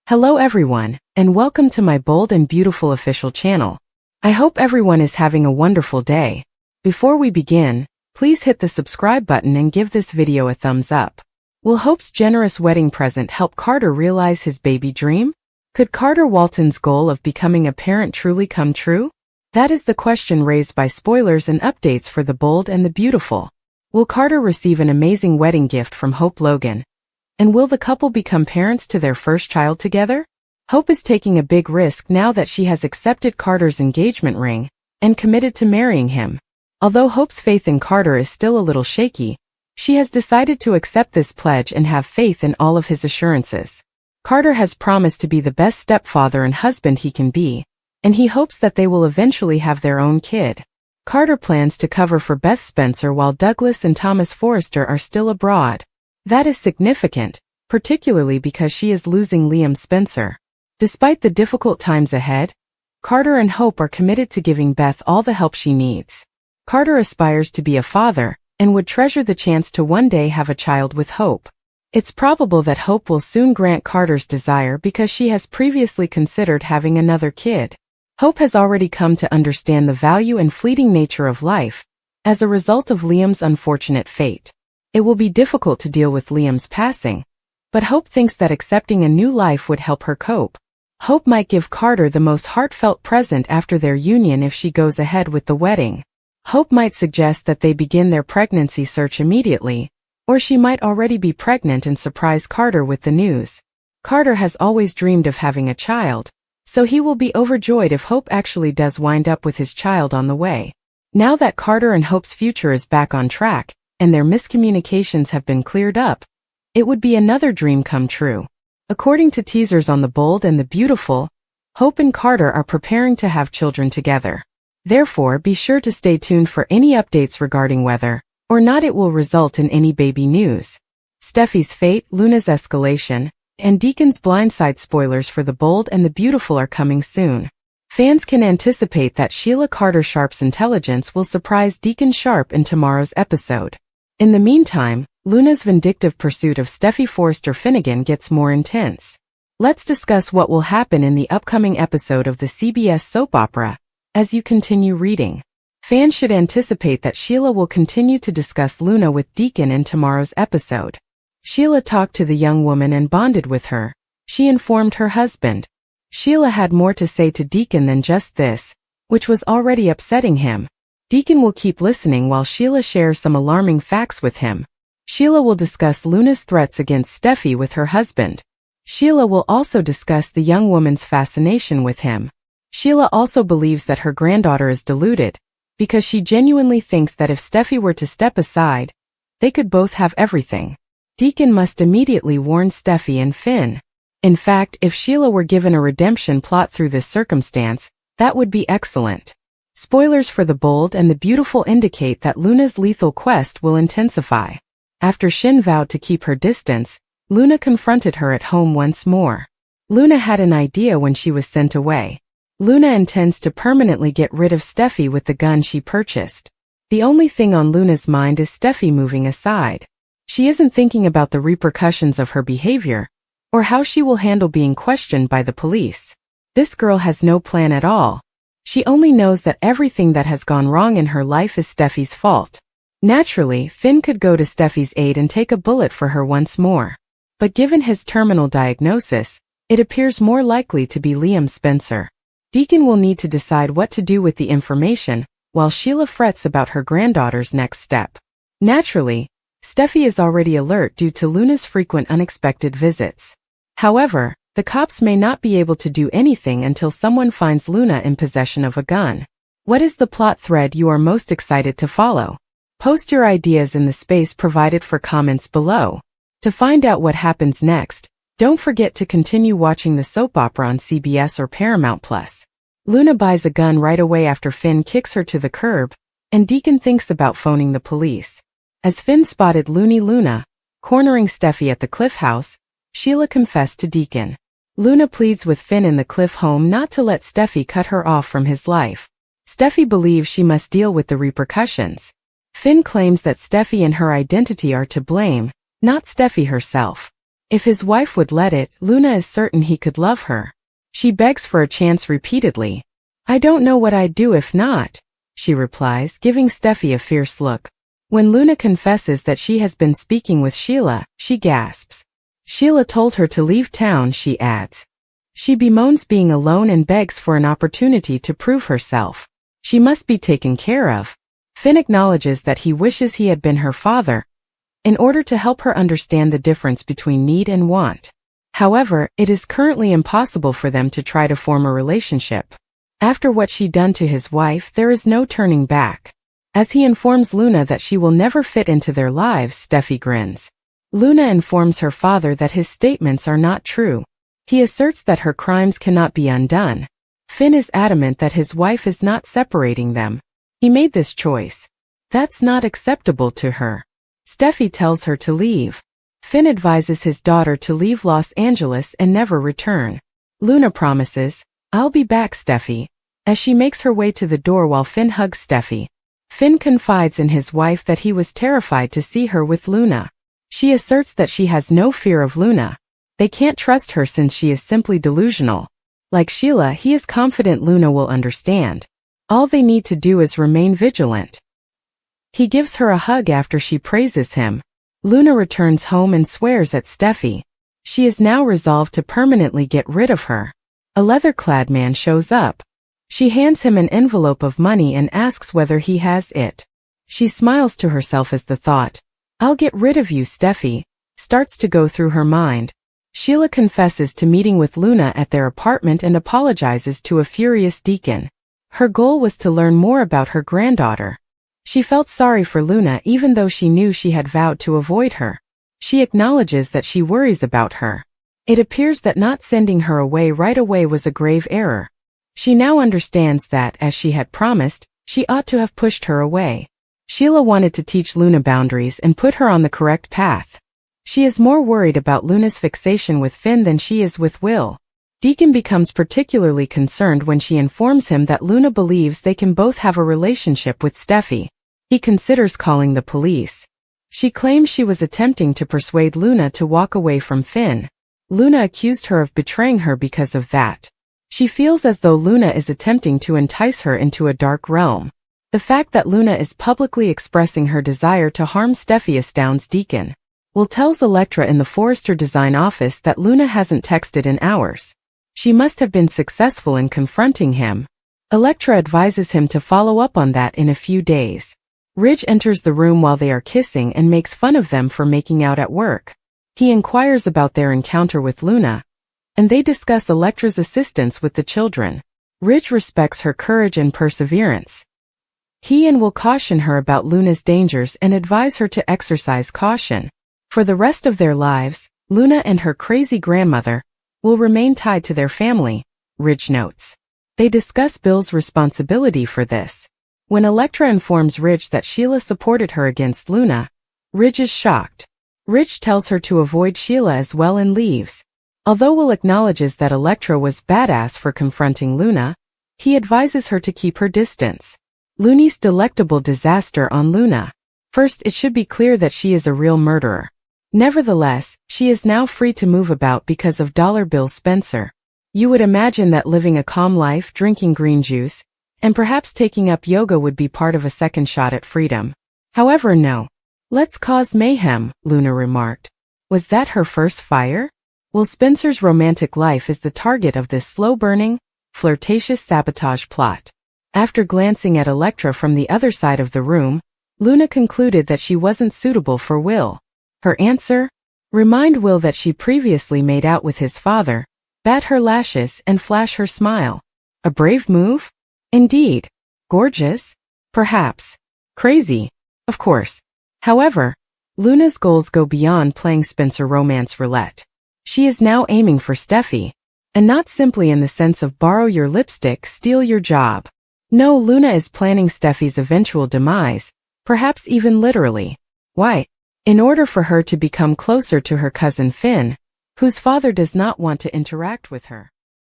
Hello everyone, and welcome to my bold and beautiful official channel. I hope everyone is having a wonderful day. Before we begin, please hit the subscribe button and give this video a thumbs up. Will Hope's generous wedding present help Carter realize his baby dream? Could Carter Walton's goal of becoming a parent truly come true? That is the question raised by spoilers and updates for the bold and the beautiful. Will Carter receive an amazing wedding gift from Hope Logan? And will the couple become parents to their first child together? Hope is taking a big risk now that she has accepted Carter's engagement ring and committed to marrying him. Although Hope's faith in Carter is still a little shaky, she has decided to accept this pledge and have faith in all of his assurances. Carter has promised to be the best stepfather and husband he can be, and he hopes that they will eventually have their own kid. Carter plans to cover for Beth Spencer while Douglas and Thomas Forrester are still abroad. That is significant, particularly because she is losing Liam Spencer. Despite the difficult times ahead, Carter and Hope are committed to giving Beth all the help she needs. Carter aspires to be a father and would treasure the chance to one day have a child with Hope. It's probable that Hope will soon grant Carter's desire because she has previously considered having another kid. Hope has already come to understand the value and fleeting nature of life as a result of Liam's unfortunate fate. It will be difficult to deal with Liam's passing, but Hope thinks that accepting a new life would help her cope. Hope might give Carter the most heartfelt present after their union if she goes ahead with the wedding. Hope might suggest that they begin their pregnancy search immediately, or she might already be pregnant and surprise Carter with the news. Carter has always dreamed of having a child, so he will be overjoyed if Hope actually does wind up with his child on the way. Now that Carter and Hope's future is back on track, and their miscommunications have been cleared up, it would be another dream come true. According to teasers on The Bold and the Beautiful, Hope and Carter are preparing to have children together. Therefore, be sure to stay tuned for any updates regarding whether or not it will result in any baby news. Steffy's fate, Luna's escalation, and Deacon's blindside spoilers for The Bold and the Beautiful are coming soon. Fans can anticipate that Sheila Carter Sharp's intelligence will surprise Deacon Sharp in tomorrow's episode. In the meantime, Luna's vindictive pursuit of Steffy Forrester Finnegan gets more intense. Let's discuss what will happen in the upcoming episode of the CBS soap opera. As you continue reading, fans should anticipate that Sheila will continue to discuss Luna with Deacon in tomorrow's episode. Sheila talked to the young woman and bonded with her. She informed her husband. Sheila had more to say to Deacon than just this, which was already upsetting him. Deacon will keep listening while Sheila shares some alarming facts with him. Sheila will discuss Luna's threats against Steffy with her husband. Sheila will also discuss the young woman's fascination with him. Sheila also believes that her granddaughter is deluded, because she genuinely thinks that if Steffy were to step aside, they could both have everything. Deacon must immediately warn Steffy and Finn. In fact, if Sheila were given a redemption plot through this circumstance, that would be excellent. Spoilers for The Bold and the Beautiful indicate that Luna's lethal quest will intensify. After Shin vowed to keep her distance, Luna confronted her at home once more. Luna had an idea when she was sent away. Luna intends to permanently get rid of Steffy with the gun she purchased. The only thing on Luna's mind is Steffy moving aside. She isn't thinking about the repercussions of her behavior, or how she will handle being questioned by the police. This girl has no plan at all. She only knows that everything that has gone wrong in her life is Steffy's fault. Naturally, Finn could go to Steffy's aid and take a bullet for her once more. But given his terminal diagnosis, it appears more likely to be Liam Spencer. Deacon will need to decide what to do with the information, while Sheila frets about her granddaughter's next step. Naturally, Steffy is already alert due to Luna's frequent unexpected visits. However, the cops may not be able to do anything until someone finds Luna in possession of a gun. What is the plot thread you are most excited to follow? Post your ideas in the space provided for comments below. To find out what happens next, don't forget to continue watching the soap opera on CBS or Paramount+. Luna buys a gun right away after Finn kicks her to the curb, and Deacon thinks about phoning the police. As Finn spotted Loony Luna cornering Steffy at the Cliff House, Sheila confessed to Deacon. Luna pleads with Finn in the Cliff home not to let Steffy cut her off from his life. Steffy believes she must deal with the repercussions. Finn claims that Steffy and her identity are to blame, not Steffy herself. If his wife would let it, Luna is certain he could love her. She begs for a chance repeatedly. "I don't know what I'd do if not," she replies, giving Steffy a fierce look. When Luna confesses that she has been speaking with Sheila, she gasps. Sheila told her to leave town, she adds. She bemoans being alone and begs for an opportunity to prove herself. She must be taken care of. Finn acknowledges that he wishes he had been her father, in order to help her understand the difference between need and want. However, it is currently impossible for them to try to form a relationship. After what she done to his wife, there is no turning back. As he informs Luna that she will never fit into their lives, Steffy grins. Luna informs her father that his statements are not true. He asserts that her crimes cannot be undone. Finn is adamant that his wife is not separating them. He made this choice. That's not acceptable to her. Steffy tells her to leave. Finn advises his daughter to leave Los Angeles and never return. Luna promises, "I'll be back, Steffy," as she makes her way to the door while Finn hugs Steffy. Finn confides in his wife that he was terrified to see her with Luna. She asserts that she has no fear of Luna. They can't trust her since she is simply delusional. Like Sheila, he is confident Luna will understand. All they need to do is remain vigilant. He gives her a hug after she praises him. Luna returns home and swears at Steffy. She is now resolved to permanently get rid of her. A leather-clad man shows up. She hands him an envelope of money and asks whether he has it. She smiles to herself as the thought, "I'll get rid of you, Steffy," starts to go through her mind. Sheila confesses to meeting with Luna at their apartment and apologizes to a furious Deacon. Her goal was to learn more about her granddaughter. She felt sorry for Luna even though she knew she had vowed to avoid her. She acknowledges that she worries about her. It appears that not sending her away right away was a grave error. She now understands that, as she had promised, she ought to have pushed her away. Sheila wanted to teach Luna boundaries and put her on the correct path. She is more worried about Luna's fixation with Finn than she is with Will. Deacon becomes particularly concerned when she informs him that Luna believes they can both have a relationship with Steffy. He considers calling the police. She claims she was attempting to persuade Luna to walk away from Finn. Luna accused her of betraying her because of that. She feels as though Luna is attempting to entice her into a dark realm. The fact that Luna is publicly expressing her desire to harm Steffy astounds Deacon. Will tells Elektra in the Forrester design office that Luna hasn't texted in hours. She must have been successful in confronting him. Elektra advises him to follow up on that in a few days. Ridge enters the room while they are kissing and makes fun of them for making out at work. He inquires about their encounter with Luna, and they discuss Elektra's assistance with the children. Ridge respects her courage and perseverance. He and will caution her about Luna's dangers and advise her to exercise caution. For the rest of their lives, Luna and her crazy grandmother will remain tied to their family, Ridge notes. They discuss Bill's responsibility for this. When Elektra informs Ridge that Sheila supported her against Luna, Ridge is shocked. Ridge tells her to avoid Sheila as well and leaves. Although Will acknowledges that Elektra was badass for confronting Luna, he advises her to keep her distance. Looney's delectable disaster on Luna. First, it should be clear that she is a real murderer. Nevertheless, she is now free to move about because of Dollar Bill Spencer. You would imagine that living a calm life, drinking green juice, and perhaps taking up yoga would be part of a second shot at freedom. However, no. "Let's cause mayhem," Luna remarked. Was that her first fire? Will Spencer's romantic life is the target of this slow-burning, flirtatious sabotage plot. After glancing at Elektra from the other side of the room, Luna concluded that she wasn't suitable for Will. Her answer? Remind Will that she previously made out with his father, bat her lashes and flash her smile. A brave move? Indeed. Gorgeous? Perhaps. Crazy? Of course. However, Luna's goals go beyond playing Spencer romance roulette. She is now aiming for Steffy, and not simply in the sense of borrow your lipstick, steal your job. No, Luna is planning Steffy's eventual demise, perhaps even literally. Why? In order for her to become closer to her cousin Finn, whose father does not want to interact with her.